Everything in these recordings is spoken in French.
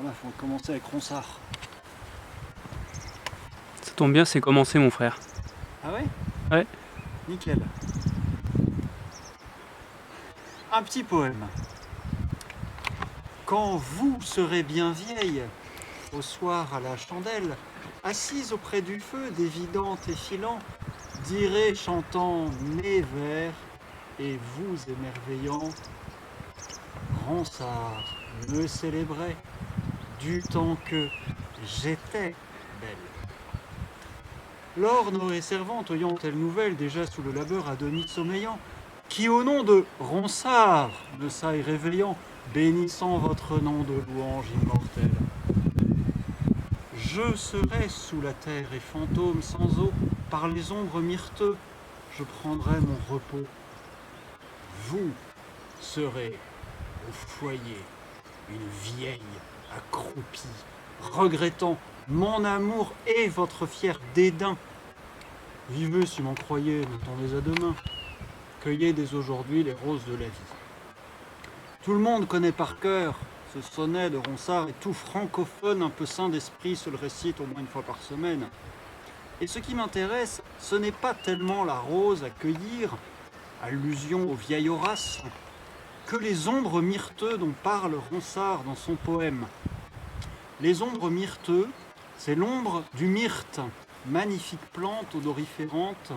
Voilà, faut commencer avec Ronsard. Ça tombe bien, c'est commencé, mon frère. Ah ouais? Ouais. Nickel. Un petit poème. Quand vous serez bien vieille, au soir à la chandelle, assise auprès du feu, dévidante et filant, direz chantant mes vers, et vous émerveillant, Ronsard me célébrait du temps que j'étais belle. L'orne et servante ayant telle nouvelle déjà sous le labeur à demi sommeillant, qui au nom de Ronsard me saille réveillant, bénissant votre nom de louange immortelle. Je serai sous la terre et fantôme sans eau, par les ombres myrteux, je prendrai mon repos. Vous serez au foyer une vieille accroupie, regrettant mon amour et votre fier dédain. Vivez si m'en croyez, n'attendez à demain. Cueillez dès aujourd'hui les roses de la vie. Tout le monde connaît par cœur ce sonnet de Ronsard et tout francophone un peu sain d'esprit se le récite au moins une fois par semaine. Et ce qui m'intéresse, ce n'est pas tellement la rose à cueillir, allusion au vieil Horace, que les ombres myrteux dont parle Ronsard dans son poème. Les ombres myrteux, c'est l'ombre du myrte, magnifique plante odoriférante,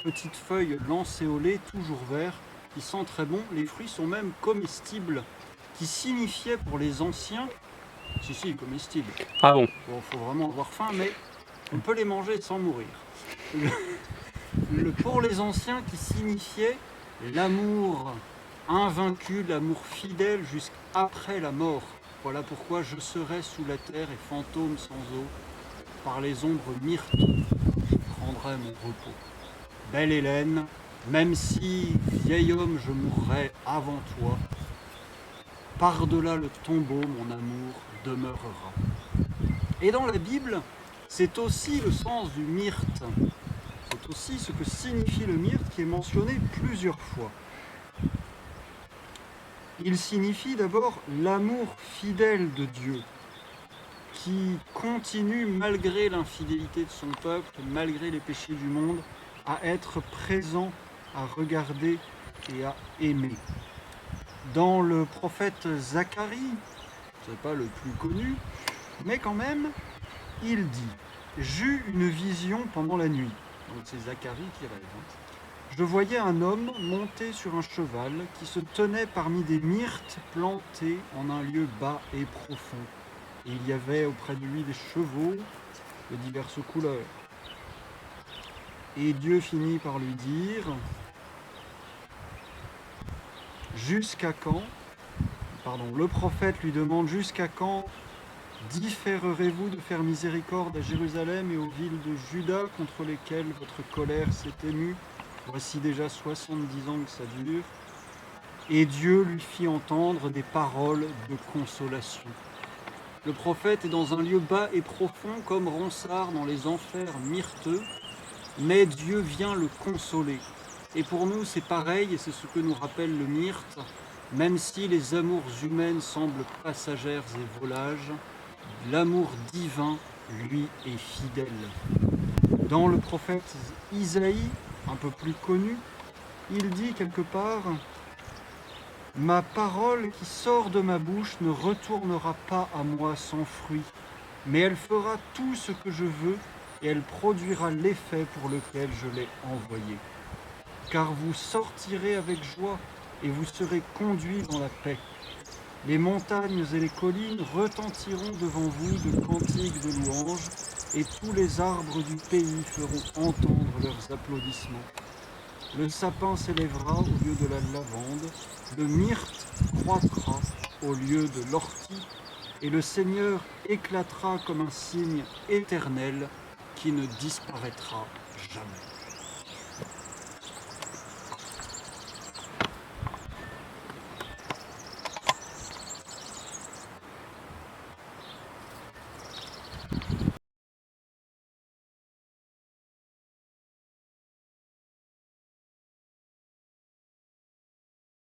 petite feuille lancéolée, toujours vert, qui sent très bon. Les fruits sont même comestibles, qui signifiait pour les anciens, si, comestibles. Ah bon? Bon, faut vraiment avoir faim, mais on peut les manger sans mourir. Pour les anciens, qui signifiait l'amour invaincu, l'amour fidèle jusqu'après la mort. Voilà pourquoi je serai sous la terre et fantôme sans eau, par les ombres myrteux, je prendrai mon repos. Belle Hélène, même si, vieil homme, je mourrai avant toi, par-delà le tombeau, mon amour demeurera. Et dans la Bible, c'est aussi le sens du myrte. C'est aussi ce que signifie le myrte qui est mentionné plusieurs fois. Il signifie d'abord l'amour fidèle de Dieu, qui continue, malgré l'infidélité de son peuple, malgré les péchés du monde, à être présent, à regarder et à aimer. Dans le prophète Zacharie, ce n'est pas le plus connu, mais quand même, il dit « J'eus une vision pendant la nuit ». Donc c'est Zacharie qui rêve. Je voyais un homme monté sur un cheval qui se tenait parmi des myrtes plantés en un lieu bas et profond. Et il y avait auprès de lui des chevaux de diverses couleurs. Et Dieu finit par lui dire « Jusqu'à quand ?» Le prophète lui demande « Jusqu'à quand différerez-vous de faire miséricorde à Jérusalem et aux villes de Juda contre lesquelles votre colère s'est émue ? Voici déjà 70 ans que ça dure. » Et Dieu lui fit entendre des paroles de consolation. Le prophète est dans un lieu bas et profond comme Ronsard dans les enfers myrteux, mais Dieu vient le consoler. Et pour nous, c'est pareil, et c'est ce que nous rappelle le myrte, même si les amours humaines semblent passagères et volages, l'amour divin, lui, est fidèle. Dans le prophète Isaïe, un peu plus connu, il dit quelque part « Ma parole qui sort de ma bouche ne retournera pas à moi sans fruit, mais elle fera tout ce que je veux et elle produira l'effet pour lequel je l'ai envoyée. Car vous sortirez avec joie et vous serez conduits dans la paix. Les montagnes et les collines retentiront devant vous de cantiques de louanges et tous les arbres du pays feront entendre leurs applaudissements. Le sapin s'élèvera au lieu de la lavande, le myrte croîtra au lieu de l'ortie, et le Seigneur éclatera comme un signe éternel qui ne disparaîtra jamais. »